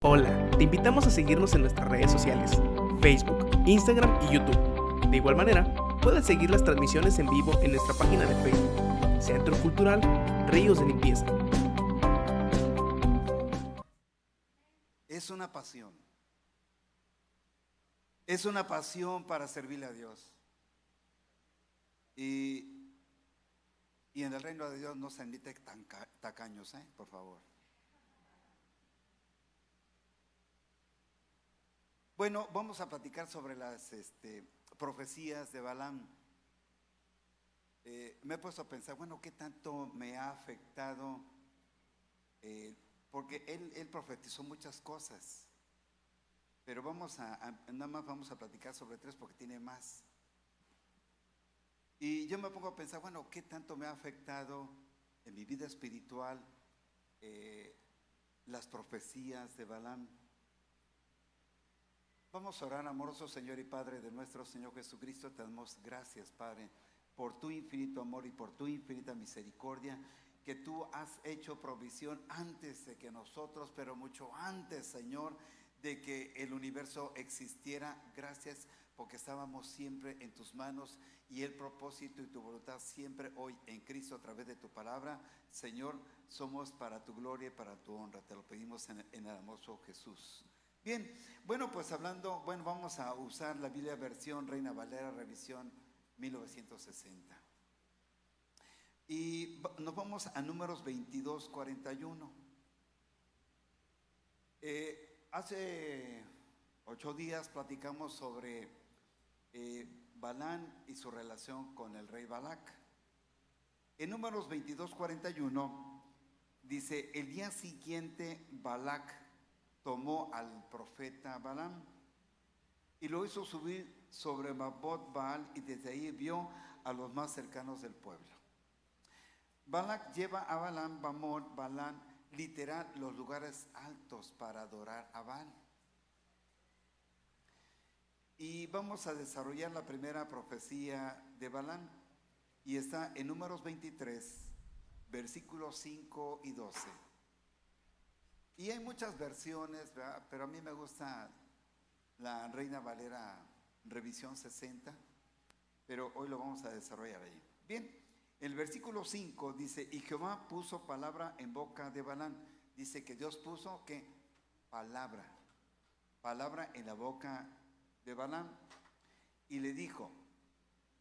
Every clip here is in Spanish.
Hola, te invitamos a seguirnos en nuestras redes sociales, Facebook, Instagram y YouTube. De igual manera, puedes seguir las transmisiones en vivo en nuestra página de Facebook, Centro Cultural Ríos de Limpieza. Es una pasión. Es una pasión para servirle a Dios. Y en el reino de Dios no se admite tacaños, por favor. Bueno, vamos a platicar sobre las profecías de Balaam. Me he puesto a pensar, bueno, ¿qué tanto me ha afectado? Porque él profetizó muchas cosas. Pero nada más vamos a platicar sobre 3 porque tiene más. Y yo me pongo a pensar, bueno, ¿qué tanto me ha afectado en mi vida espiritual las profecías de Balaam? Vamos a orar, amoroso Señor y Padre de nuestro Señor Jesucristo. Te damos gracias, Padre, por tu infinito amor y por tu infinita misericordia, que tú has hecho provisión antes de que nosotros, pero mucho antes, Señor, de que el universo existiera. Gracias porque estábamos siempre en tus manos y el propósito y tu voluntad siempre hoy en Cristo a través de tu palabra. Señor, somos para tu gloria y para tu honra. Te lo pedimos en el hermoso Jesús. Bien, bueno, pues vamos a usar la Biblia versión Reina Valera, revisión 1960. Y nos vamos a Números 22, 41. Hace 8 días platicamos sobre Balaam y su relación con el rey Balac. En Números 22, 41 dice: el día siguiente Balac tomó al profeta Balaam y lo hizo subir sobre Mabot Baal, y desde ahí vio a los más cercanos del pueblo. Balac lleva a Balaam, literal, los lugares altos para adorar a Baal. Y vamos a desarrollar la primera profecía de Balaam, y está en Números 23, versículos 5 y 12. Y hay muchas versiones, ¿verdad? Pero a mí me gusta la Reina Valera revisión 60, pero hoy lo vamos a desarrollar ahí. Bien, el versículo 5 dice: y Jehová puso palabra en boca de Balaam. Dice que Dios puso, ¿qué? Palabra en la boca de Balaam. Y le dijo: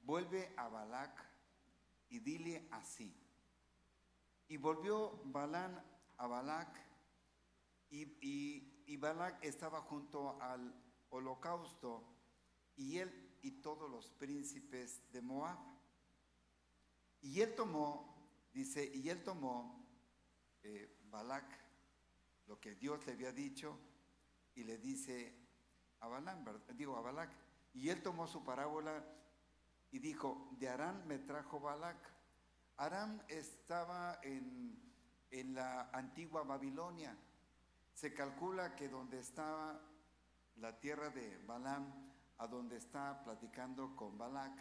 vuelve a Balac y dile así. Y volvió Balaam a Balac, y Balac estaba junto al holocausto, y él y todos los príncipes de Moab. Y él tomó, Balac lo que Dios le había dicho, y le dice a Balac, y él tomó su parábola y dijo: de Aram me trajo Balac. Aram estaba en la antigua Babilonia. Se calcula que donde estaba la tierra de Balaam, a donde está platicando con Balac,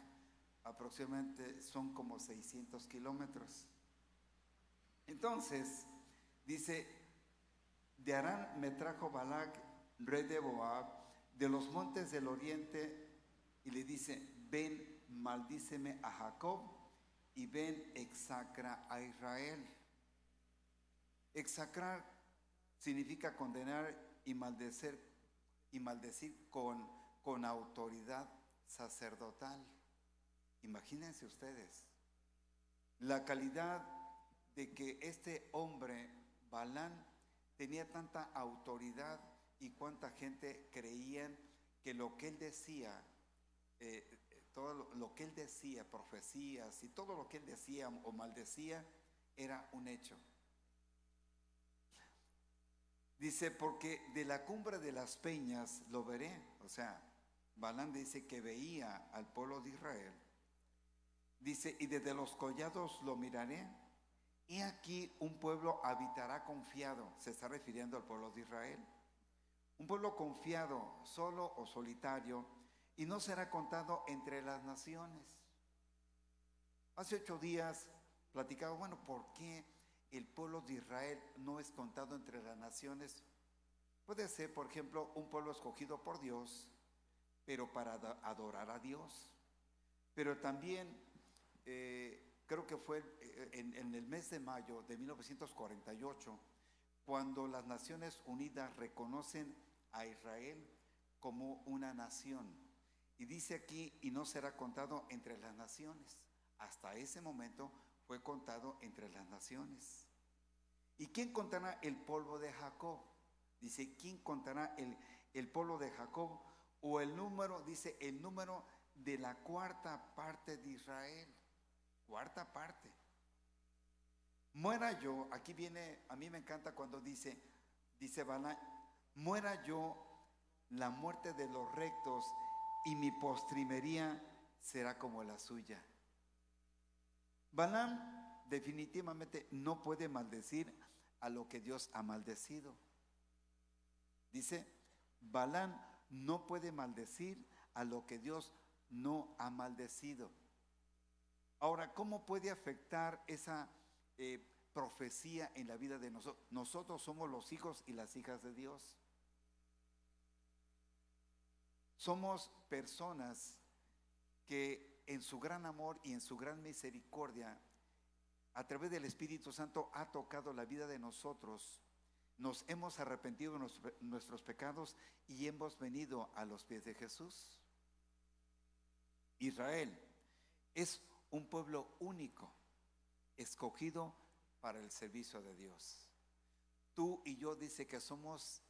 aproximadamente son como 600 kilómetros. Entonces, dice: de Aram me trajo Balac, rey de Moab, de los montes del oriente, y le dice: ven, maldíceme a Jacob, y ven, execra a Israel. Execrar significa condenar y maldecir con autoridad sacerdotal. Imagínense ustedes la calidad de que este hombre Balaam tenía tanta autoridad, y cuánta gente creían que lo que él decía, todo lo que él decía, profecías y todo lo que él decía o maldecía, era un hecho. Dice: porque de la cumbre de las peñas lo veré. O sea, Balaam dice que veía al pueblo de Israel. Dice: y desde los collados lo miraré, y aquí un pueblo habitará confiado. Se está refiriendo al pueblo de Israel. Un pueblo confiado, solo o solitario, y no será contado entre las naciones. Hace 8 días platicaba, bueno, ¿por qué el pueblo de Israel no es contado entre las naciones? Puede ser, por ejemplo, un pueblo escogido por Dios, pero para adorar a Dios. Pero también creo que fue en el mes de mayo de 1948, cuando las Naciones Unidas reconocen a Israel como una nación. Y dice aquí, y no será contado entre las naciones. Hasta ese momento fue contado entre las naciones. ¿Y quién contará el polvo de Jacob? Dice, ¿quién contará el polvo de Jacob? O el número, dice, el número de la cuarta parte de Israel. Cuarta parte. Muera yo, aquí viene, a mí me encanta cuando dice Balaam, muera yo la muerte de los rectos y mi postrimería será como la suya. Balaam definitivamente no puede maldecir a lo que Dios ha maldecido. Dice, Balaam no puede maldecir a lo que Dios no ha maldecido. Ahora, ¿cómo puede afectar esa profecía en la vida de nosotros? Nosotros somos los hijos y las hijas de Dios. Somos personas que en su gran amor y en su gran misericordia, a través del Espíritu Santo, ha tocado la vida de nosotros. Nos hemos arrepentido de nuestros pecados y hemos venido a los pies de Jesús. Israel es un pueblo único, escogido para el servicio de Dios. Tú y yo dice que somos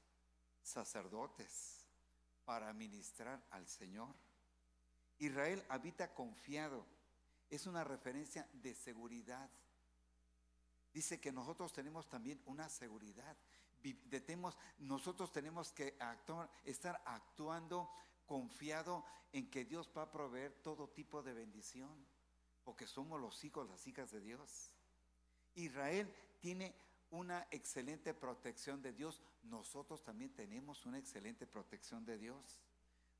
sacerdotes para ministrar al Señor. Israel habita confiado, es una referencia de seguridad. Dice que nosotros tenemos también una seguridad. Nosotros tenemos que estar actuando confiado en que Dios va a proveer todo tipo de bendición, porque somos los hijos, las hijas de Dios. Israel tiene una excelente protección de Dios. Nosotros también tenemos una excelente protección de Dios.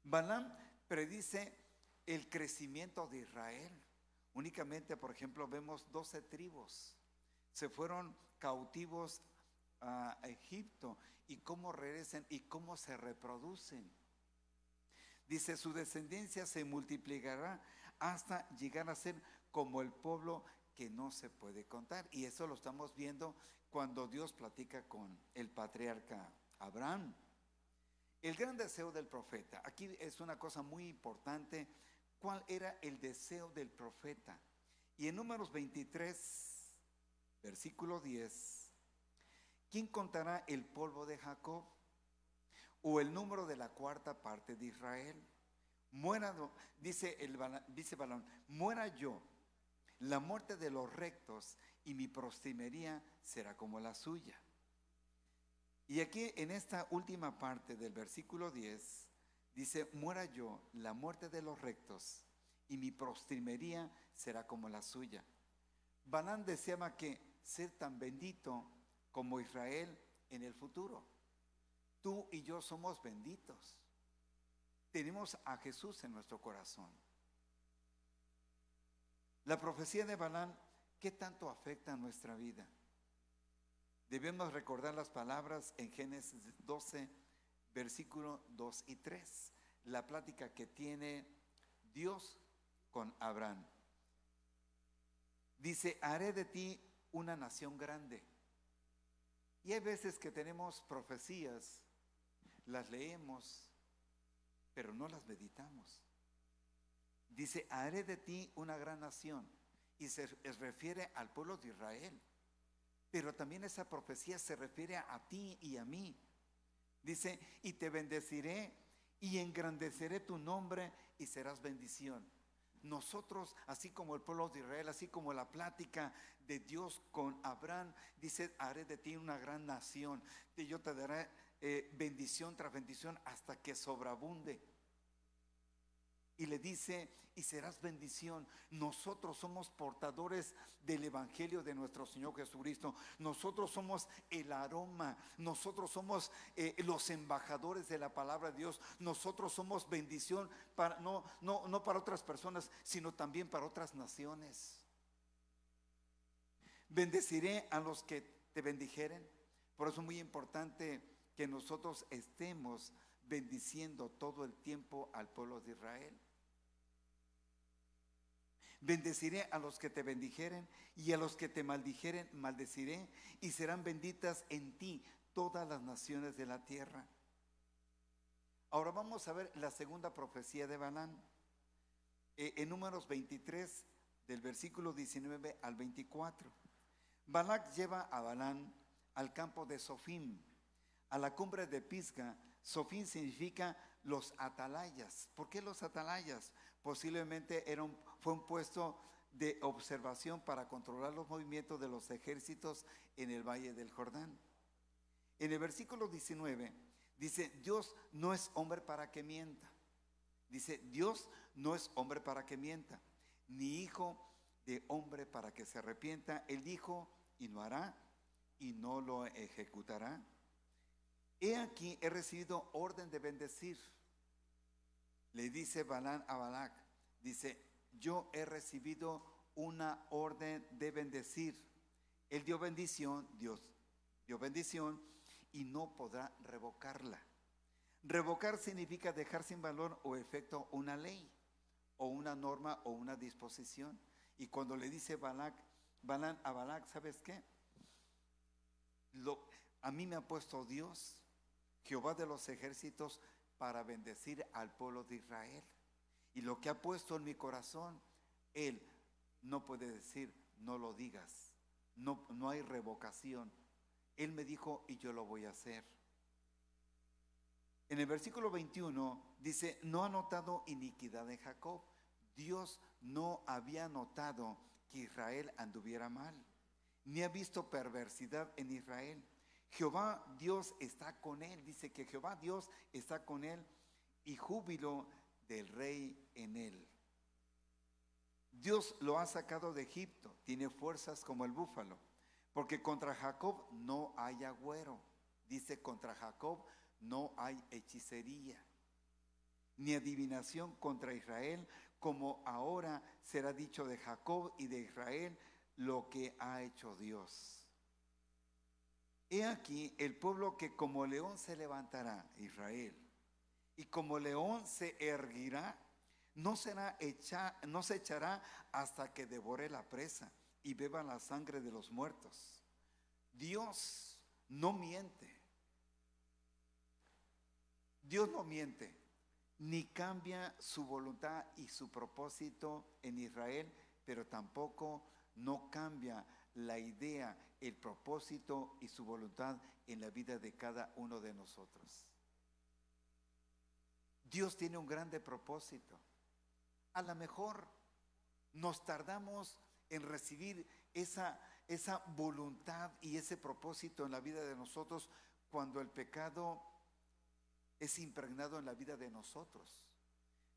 Balaam predice el crecimiento de Israel. Únicamente, por ejemplo, vemos 12 tribus. Se fueron cautivos a Egipto y cómo regresan y cómo se reproducen. Dice, su descendencia se multiplicará hasta llegar a ser como el pueblo que no se puede contar. Y eso lo estamos viendo cuando Dios platica con el patriarca Abraham. El gran deseo del profeta. Aquí es una cosa muy importante. ¿Cuál era el deseo del profeta? Y en Números 23, versículo 10, ¿quién contará el polvo de Jacob? O el número de la cuarta parte de Israel. Dice Balaam, muera yo, la muerte de los rectos y mi postrimería será como la suya. Y aquí en esta última parte del versículo 10 dice, muera yo, la muerte de los rectos y mi postrimería será como la suya. Balaam deseaba que ser tan bendito como Israel en el futuro. Tú y yo somos benditos. Tenemos a Jesús en nuestro corazón. La profecía de Balaam, ¿qué tanto afecta a nuestra vida? Debemos recordar las palabras en Génesis 12, versículo 2 y 3. La plática que tiene Dios con Abraham. Dice, haré de ti una nación grande. Y hay veces que tenemos profecías, las leemos, pero no las meditamos. Dice, haré de ti una gran nación. Y se refiere al pueblo de Israel. Pero también esa profecía se refiere a ti y a mí. Dice, y te bendeciré y engrandeceré tu nombre y serás bendición. Nosotros, así como el pueblo de Israel, así como la plática de Dios con Abraham, dice, haré de ti una gran nación. Y yo te daré bendición tras bendición hasta que sobreabunde. Y le dice, y serás bendición. Nosotros somos portadores del evangelio de nuestro Señor Jesucristo. Nosotros somos el aroma. Nosotros somos los embajadores de la palabra de Dios. Nosotros somos bendición para, no para otras personas, sino también para otras naciones. Bendeciré a los que te bendijeren. Por eso es muy importante que nosotros estemos bendiciendo todo el tiempo al pueblo de Israel. Bendeciré a los que te bendijeren y a los que te maldijeren maldeciré, y serán benditas en ti todas las naciones de la tierra. Ahora vamos a ver la segunda profecía de Balaam. En Números 23, del versículo 19 al 24. Balac lleva a Balaam al campo de Sofim, a la cumbre de Pisga. Sofim significa los atalayas. ¿Por qué los atalayas? Posiblemente fue un puesto de observación para controlar los movimientos de los ejércitos en el valle del Jordán. En el versículo 19 dice: Dios no es hombre para que mienta. Dice: Dios no es hombre para que mienta, ni hijo de hombre para que se arrepienta. Él dijo y no hará, y no lo ejecutará. He aquí, he recibido orden de bendecir. Le dice Balaam a Balac, dice: yo he recibido una orden de bendecir. Él dio bendición, Dios dio bendición, y no podrá revocarla. Revocar significa dejar sin valor o efecto una ley, o una norma, o una disposición. Y cuando le dice Balaam a Balac, ¿sabes qué? A mí me ha puesto Dios, Jehová de los ejércitos, para bendecir al pueblo de Israel. Y lo que ha puesto en mi corazón, Él no puede decir: no lo digas. No hay revocación. Él me dijo y yo lo voy a hacer. En el versículo 21 dice: no ha notado iniquidad en Jacob. Dios no había notado que Israel anduviera mal, ni ha visto perversidad en Israel. Jehová Dios está con él. Dice que Jehová Dios está con él, y júbilo del rey en él. Dios lo ha sacado de Egipto, tiene fuerzas como el búfalo, porque contra Jacob no hay agüero. Dice: contra Jacob no hay hechicería, ni adivinación contra Israel, como ahora será dicho de Jacob y de Israel lo que ha hecho Dios. He aquí el pueblo que como león se levantará, Israel, y como león se erguirá, no se echará hasta que devore la presa y beba la sangre de los muertos. Dios no miente. Dios no miente, ni cambia su voluntad y su propósito en Israel, pero tampoco no cambia la idea, el propósito y su voluntad en la vida de cada uno de nosotros. Dios tiene un grande propósito. A lo mejor nos tardamos en recibir esa voluntad y ese propósito en la vida de nosotros cuando el pecado es impregnado en la vida de nosotros.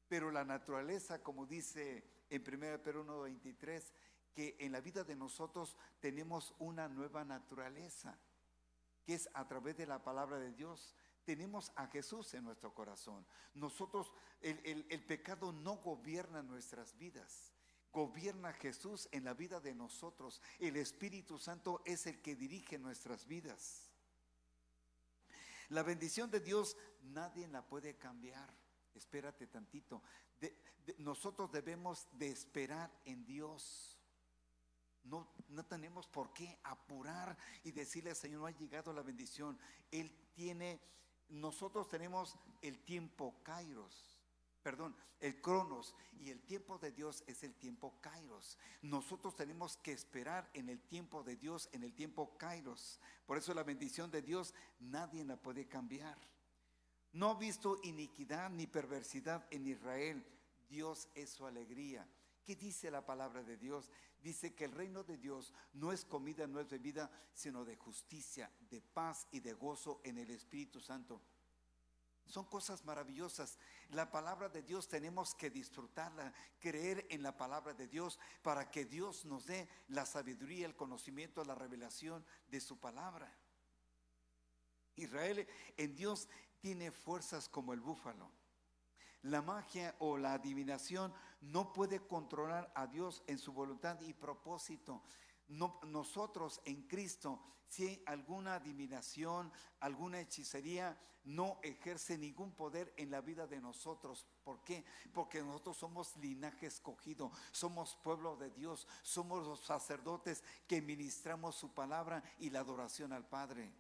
Pero la naturaleza, como dice en 1 Pedro 1:23, que en la vida de nosotros tenemos una nueva naturaleza, que es a través de la palabra de Dios. Tenemos a Jesús en nuestro corazón. Nosotros, el pecado no gobierna nuestras vidas. Gobierna Jesús en la vida de nosotros. El Espíritu Santo es el que dirige nuestras vidas. La bendición de Dios nadie la puede cambiar. Espérate tantito. Nosotros debemos de esperar en Dios. No tenemos por qué apurar y decirle: Señor, no ha llegado la bendición. Nosotros tenemos el tiempo Kairos, el Cronos, y el tiempo de Dios es el tiempo Kairos. Nosotros tenemos que esperar en el tiempo de Dios, en el tiempo Kairos. Por eso la bendición de Dios nadie la puede cambiar. No ha visto iniquidad ni perversidad en Israel. Dios es su alegría. ¿Qué dice la palabra de Dios? Dice que el reino de Dios no es comida, no es bebida, sino de justicia, de paz y de gozo en el Espíritu Santo. Son cosas maravillosas. La palabra de Dios tenemos que disfrutarla, creer en la palabra de Dios para que Dios nos dé la sabiduría, el conocimiento, la revelación de su palabra. Israel en Dios tiene fuerzas como el búfalo. La magia o la adivinación no puede controlar a Dios en su voluntad y propósito. No, nosotros en Cristo, si hay alguna adivinación, alguna hechicería, no ejerce ningún poder en la vida de nosotros. ¿Por qué? Porque nosotros somos linaje escogido, somos pueblo de Dios, somos los sacerdotes que ministramos su palabra y la adoración al Padre.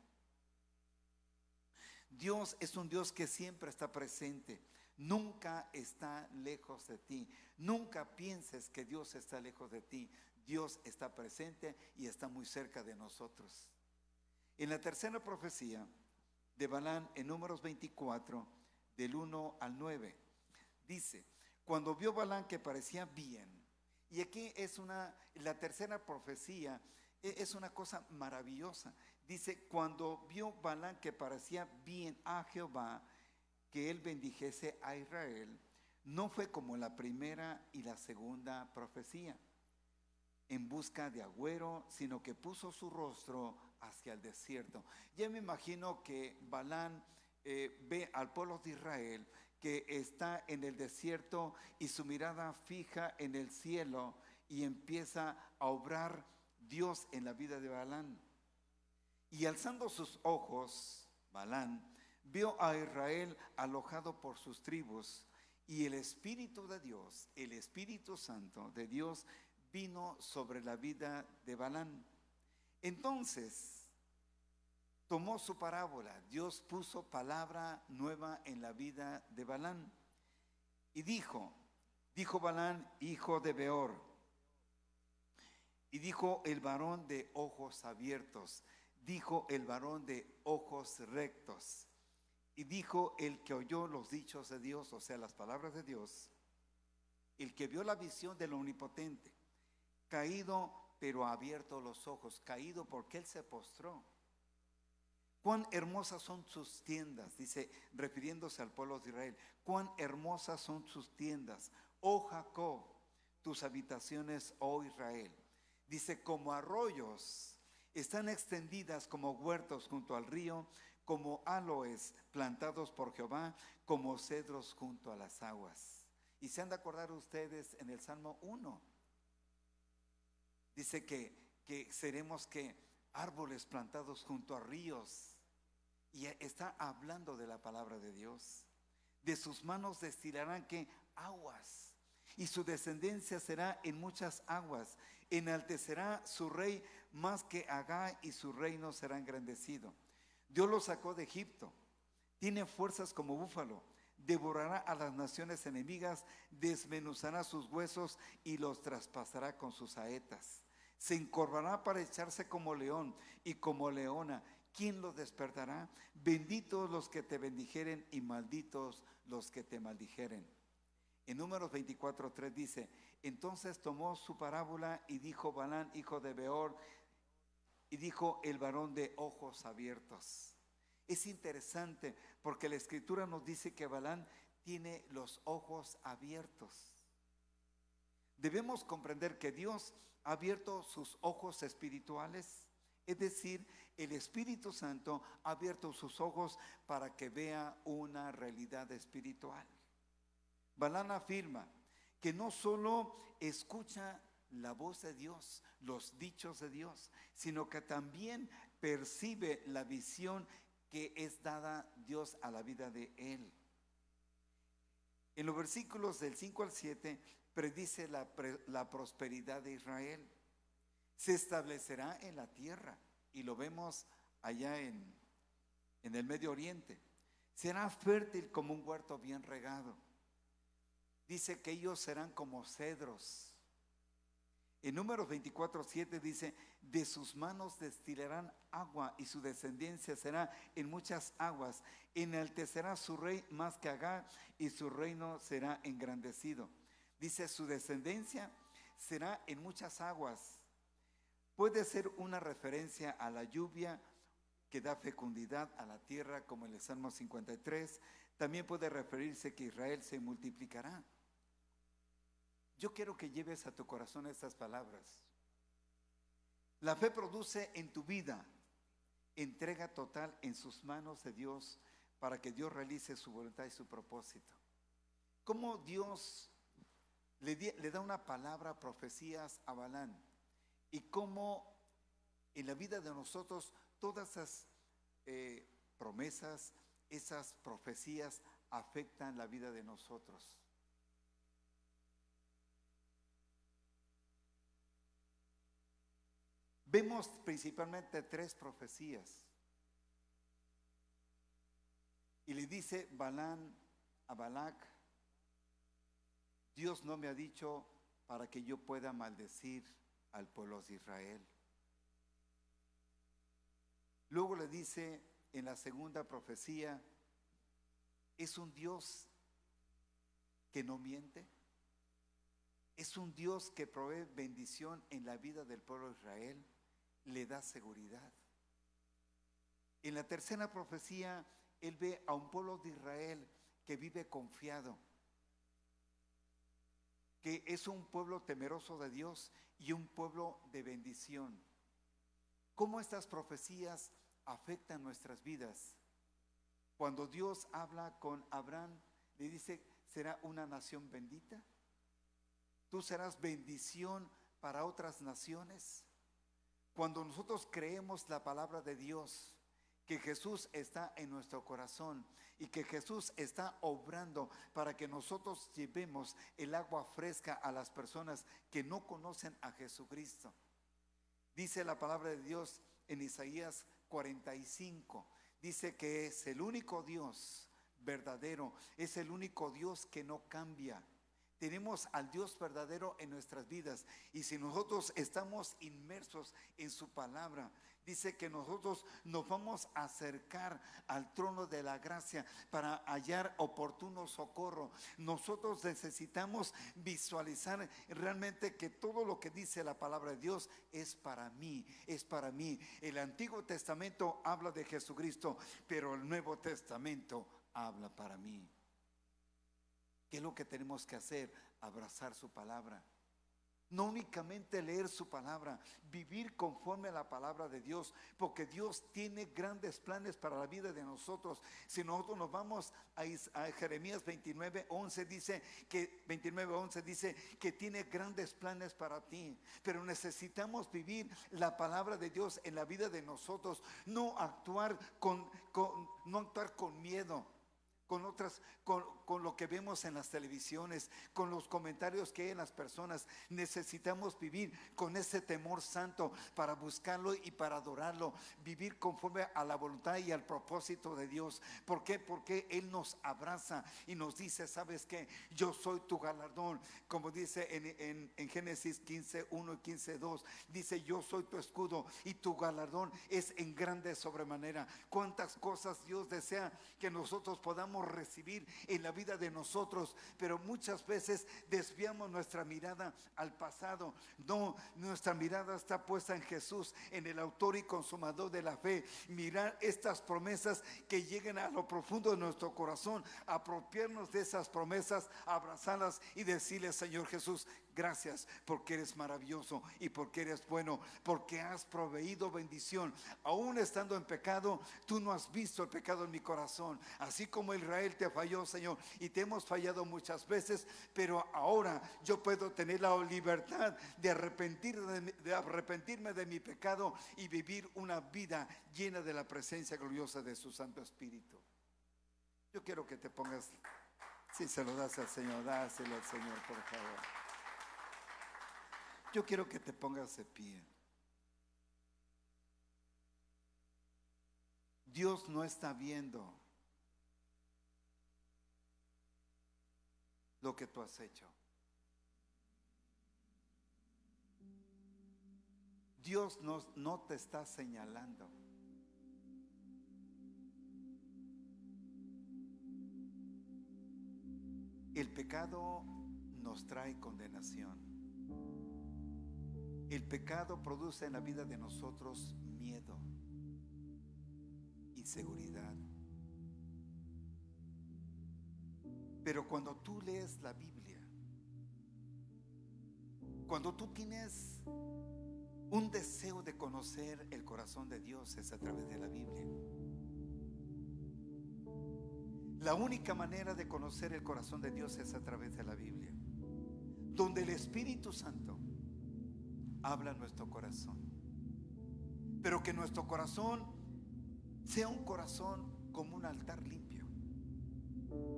Dios es un Dios que siempre está presente, nunca está lejos de ti. Nunca pienses que Dios está lejos de ti. Dios está presente y está muy cerca de nosotros. En la tercera profecía de Balaam, en Números 24, del 1 al 9, dice: cuando vio Balaam que parecía bien, y aquí la tercera profecía es una cosa maravillosa. Dice: cuando vio Balaam que parecía bien a Jehová, que él bendijese a Israel, no fue como la primera y la segunda profecía, en busca de agüero, sino que puso su rostro hacia el desierto. Ya me imagino que Balaam ve al pueblo de Israel que está en el desierto y su mirada fija en el cielo, y empieza a obrar Dios en la vida de Balaam. Y alzando sus ojos, Balaam vio a Israel alojado por sus tribus, y el Espíritu de Dios, el Espíritu Santo de Dios, vino sobre la vida de Balaam. Entonces tomó su parábola. Dios puso palabra nueva en la vida de Balaam. Y dijo Balaam, hijo de Beor, y dijo el varón de ojos abiertos, dijo el varón de ojos rectos, y dijo el que oyó los dichos de Dios, o sea, las palabras de Dios, el que vio la visión del Omnipotente, caído pero abierto los ojos, caído porque él se postró. Cuán hermosas son sus tiendas, dice, refiriéndose al pueblo de Israel. Cuán hermosas son sus tiendas, oh Jacob, tus habitaciones, oh Israel. Dice, como arroyos están extendidas, como huertos junto al río, como aloes plantados por Jehová, como cedros junto a las aguas. Y se han de acordar ustedes en el Salmo 1. Dice que seremos árboles plantados junto a ríos. Y está hablando de la palabra de Dios. De sus manos destilarán aguas, y su descendencia será en muchas aguas. Enaltecerá su rey más que Agag, y su reino será engrandecido. Dios lo sacó de Egipto, tiene fuerzas como búfalo. Devorará a las naciones enemigas, desmenuzará sus huesos y los traspasará con sus saetas. Se encorvará para echarse como león y como leona. ¿Quién los despertará? Benditos los que te bendijeren y malditos los que te maldijeren. En Números 24:3 dice: entonces tomó su parábola y dijo Balaam, hijo de Beor, y dijo el varón de ojos abiertos. Es interesante porque la Escritura nos dice que Balaam tiene los ojos abiertos. Debemos comprender que Dios ha abierto sus ojos espirituales, es decir, el Espíritu Santo ha abierto sus ojos para que vea una realidad espiritual. Balaam afirma que no solo escucha la voz de Dios, los dichos de Dios, sino que también percibe la visión que es dada Dios a la vida de él. En los versículos del 5 al 7 predice la prosperidad de Israel. Se establecerá en la tierra, y lo vemos allá en el Medio Oriente. Será fértil como un huerto bien regado. Dice que ellos serán como cedros. En Números 24:7 dice: de sus manos destilarán agua, y su descendencia será en muchas aguas. Enaltecerá su rey más que Agag, y su reino será engrandecido. Dice, su descendencia será en muchas aguas. Puede ser una referencia a la lluvia que da fecundidad a la tierra, como en el Salmo 53. También puede referirse que Israel se multiplicará. Yo quiero que lleves a tu corazón estas palabras. La fe produce en tu vida entrega total en sus manos de Dios, para que Dios realice su voluntad y su propósito. ¿Cómo Dios le da una palabra, profecías a Balaam? y cómo en la vida de nosotros todas esas promesas, esas profecías afectan la vida de nosotros. Vemos principalmente 3 profecías. Y le dice Balaam a Balac: Dios no me ha dicho para que yo pueda maldecir al pueblo de Israel. Luego le dice en la segunda profecía: ¿es un Dios que no miente? ¿Es un Dios que provee bendición en la vida del pueblo de Israel? Le da seguridad. En la tercera profecía, él ve a un pueblo de Israel que vive confiado, que es un pueblo temeroso de Dios y un pueblo de bendición. ¿Cómo estas profecías afectan nuestras vidas? Cuando Dios habla con Abraham, le dice: será una nación bendita. Tú serás bendición para otras naciones. Cuando nosotros creemos la palabra de Dios, que Jesús está en nuestro corazón y que Jesús está obrando para que nosotros llevemos el agua fresca a las personas que no conocen a Jesucristo. Dice la palabra de Dios en Isaías 45, dice que es el único Dios verdadero, es el único Dios que no cambia. Tenemos al Dios verdadero en nuestras vidas, y si nosotros estamos inmersos en su palabra, dice que nosotros nos vamos a acercar al trono de la gracia para hallar oportuno socorro. Nosotros necesitamos visualizar realmente que todo lo que dice la palabra de Dios es para mí, es para mí. El Antiguo Testamento habla de Jesucristo, pero el Nuevo Testamento habla para mí. ¿Qué es lo que tenemos que hacer? Abrazar su palabra. No únicamente leer su palabra, vivir conforme a la palabra de Dios, porque Dios tiene grandes planes para la vida de nosotros. Si nosotros nos vamos a Jeremías 29:11 dice que tiene grandes planes para ti, pero necesitamos vivir la palabra de Dios en la vida de nosotros, no actuar con miedo. Con lo que vemos en las televisiones, con los comentarios que hay en las personas. Necesitamos vivir con ese temor santo para buscarlo y para adorarlo, vivir conforme a la voluntad y al propósito de Dios. ¿Por qué? Porque Él nos abraza y nos dice: ¿sabes qué? Yo soy tu galardón. Como dice en Génesis 15:1 y 15:2, dice: yo soy tu escudo y tu galardón es en grande sobremanera. ¿Cuántas cosas Dios desea que nosotros podamos recibir en la vida de nosotros? Pero muchas veces desviamos nuestra mirada al pasado. No, nuestra mirada está puesta en Jesús, en el autor y consumador de la fe. Mirar estas promesas que lleguen a lo profundo de nuestro corazón, apropiarnos de esas promesas, abrazarlas y decirle: Señor Jesús, gracias porque eres maravilloso y porque eres bueno, porque has proveído bendición. Aún estando en pecado, tú no has visto el pecado en mi corazón. Así como Israel te falló, Señor, y te hemos fallado muchas veces, pero ahora yo puedo tener la libertad de arrepentirme de mi pecado y vivir una vida llena de la presencia gloriosa de su Santo Espíritu. Yo quiero que te pongas, si se lo das al Señor, dáselo al Señor, por favor. Yo quiero que te pongas de pie. Dios no está viendo lo que tú has hecho. Dios no te está señalando. El pecado nos trae condenación. El pecado produce en la vida de nosotros miedo, inseguridad. Pero cuando tú lees la Biblia, cuando tú tienes un deseo de conocer el corazón de Dios, es a través de la Biblia. La única manera de conocer el corazón de Dios es a través de la Biblia, donde el Espíritu Santo habla nuestro corazón. Pero que nuestro corazón sea un corazón como un altar limpio,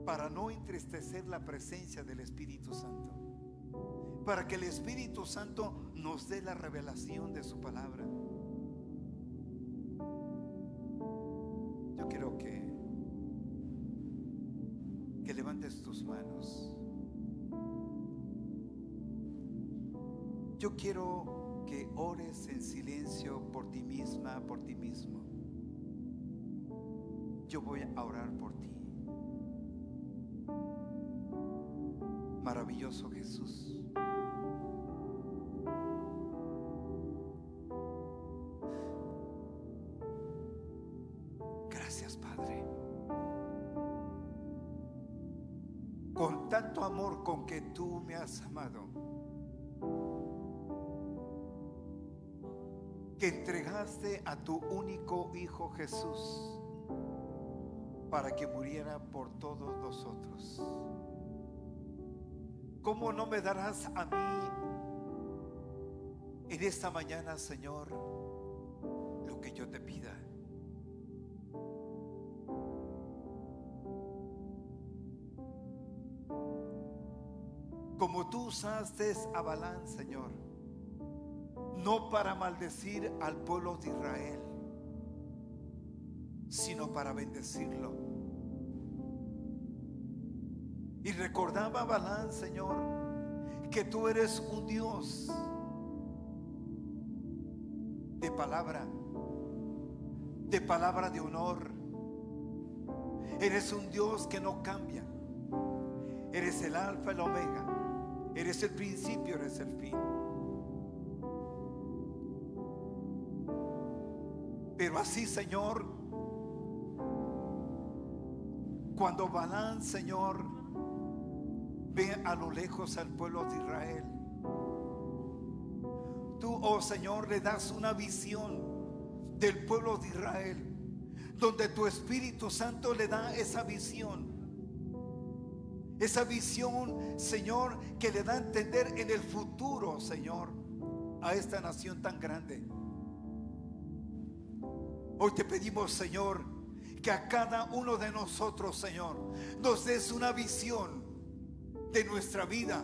para no entristecer la presencia del Espíritu Santo, para que el Espíritu Santo nos dé la revelación de su palabra. Yo quiero que levantes tus manos. Yo quiero que ores en silencio por ti misma, por ti mismo. Yo voy a orar por ti. Maravilloso Jesús, gracias, Padre, con tanto amor con que tú me has amado, que entregaste a tu único Hijo Jesús para que muriera por todos nosotros. ¿Cómo no me darás a mí en esta mañana, Señor, lo que yo te pida? Como tú usaste a Balaam, Señor, no para maldecir al pueblo de Israel, sino para bendecirlo. Y recordaba a Balaam, Señor, que tú eres un Dios de palabra de honor. Eres un Dios que no cambia. Eres el alfa y el omega. Eres el principio, eres el fin. Pero así, Señor, cuando Balaam, Señor, ve a lo lejos al pueblo de Israel, tú, oh Señor, le das una visión del pueblo de Israel, donde tu Espíritu Santo le da esa visión, Señor, que le da a entender en el futuro, Señor, a esta nación tan grande. Hoy te pedimos, Señor, que a cada uno de nosotros, Señor, nos des una visión de nuestra vida,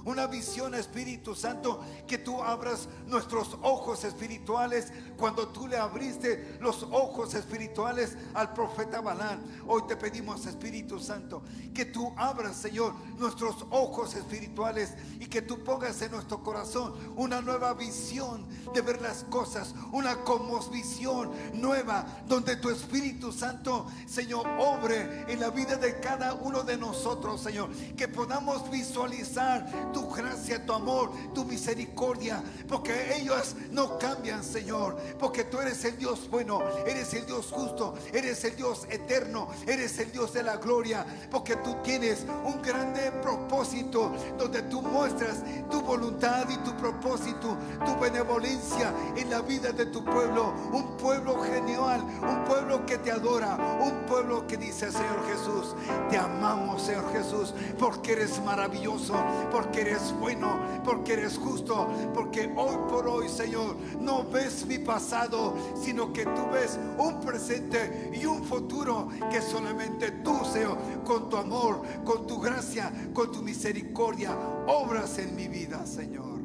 una visión, Espíritu Santo, que tú abras nuestros ojos espirituales, cuando tú le abriste los ojos espirituales al profeta Balaam. Hoy te pedimos, Espíritu Santo, que tú abras, Señor, nuestros ojos espirituales y que tú pongas en nuestro corazón una nueva visión de ver las cosas, una cosmovisión nueva, donde tu Espíritu Santo, Señor, obre en la vida de cada uno de nosotros, Señor, que podamos visualizar tu gracia, tu amor, tu misericordia, porque ellos no cambian, Señor, porque tú eres el Dios bueno, eres el Dios justo, eres el Dios eterno, eres el Dios de la gloria, porque tú tienes un grande propósito, donde tú muestras tu voluntad y tu propósito, tu benevolencia en la vida de tu pueblo, un pueblo genial, un pueblo que te adora, un pueblo que dice: Señor Jesús, te amamos, Señor Jesús, porque eres maravilloso, porque eres bueno, porque eres justo, porque hoy por hoy, Señor, no ves mi pasado, sino que tú ves un presente y un futuro que solamente tú, Señor, con tu amor, con tu gracia, con tu misericordia, obras en mi vida, Señor.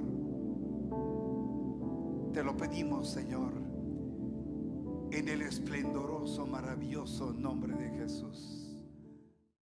Te lo pedimos, Señor, en el esplendoroso, maravilloso nombre de Jesús.